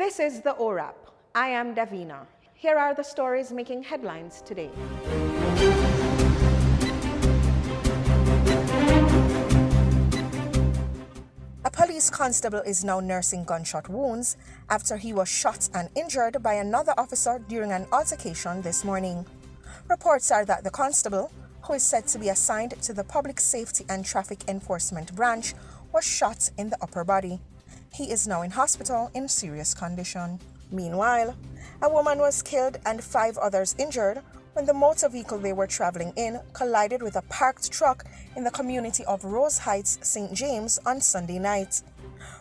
This is the ORAP. I am Davina. Here are the stories making headlines today. A police constable is now nursing gunshot wounds after he was shot and injured by another officer during an altercation this morning. Reports are that the constable, who is said to be assigned to the Public Safety and Traffic Enforcement Branch, was shot in the upper body. He is now in hospital in serious condition. Meanwhile, a woman was killed and 5 others injured when the motor vehicle they were traveling in collided with a parked truck in the community of Rose Heights, St. James on Sunday night.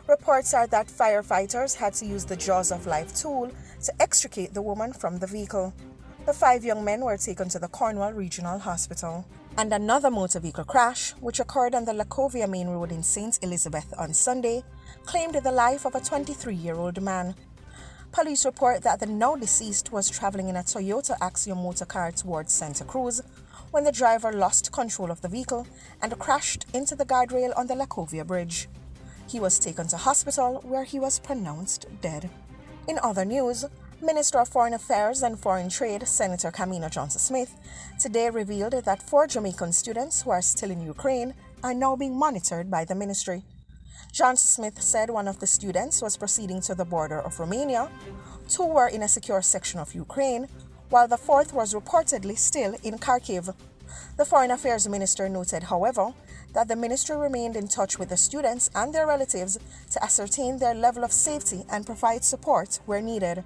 Reports are that firefighters had to use the Jaws of Life tool to extricate the woman from the vehicle. The 5 young men were taken to the Cornwall Regional Hospital. And another motor vehicle crash, which occurred on the Lacovia Main Road in St. Elizabeth on Sunday, claimed the life of a 23-year-old man. Police report that the now deceased was traveling in a Toyota Axiom motor car towards Santa Cruz when the driver lost control of the vehicle and crashed into the guardrail on the Lacovia Bridge. He was taken to hospital where he was pronounced dead. In other news, Minister of Foreign Affairs and Foreign Trade, Senator Kamina Johnson-Smith, today revealed that 4 Jamaican students who are still in Ukraine are now being monitored by the ministry. Johnson-Smith said one of the students was proceeding to the border of Romania, 2 were in a secure section of Ukraine, while the 4th was reportedly still in Kharkiv. The Foreign Affairs Minister noted, however, that the ministry remained in touch with the students and their relatives to ascertain their level of safety and provide support where needed.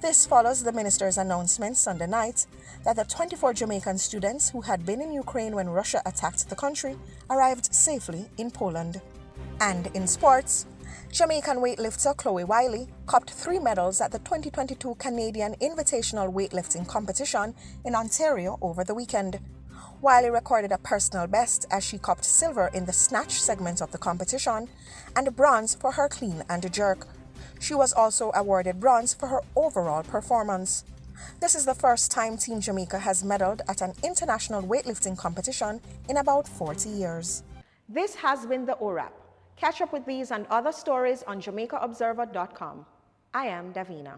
This follows the minister's announcement Sunday night that the 24 Jamaican students who had been in Ukraine when Russia attacked the country arrived safely in Poland. And in sports, Jamaican weightlifter Chloe Wiley copped 3 medals at the 2022 Canadian Invitational Weightlifting Competition in Ontario over the weekend. Wiley recorded a personal best as she copped silver in the snatch segment of the competition and bronze for her clean and jerk. She was also awarded bronze for her overall performance. This is the first time Team Jamaica has medaled at an international weightlifting competition in about 40 years. This has been the ORAP. Catch up with these and other stories on JamaicaObserver.com. I am Davina.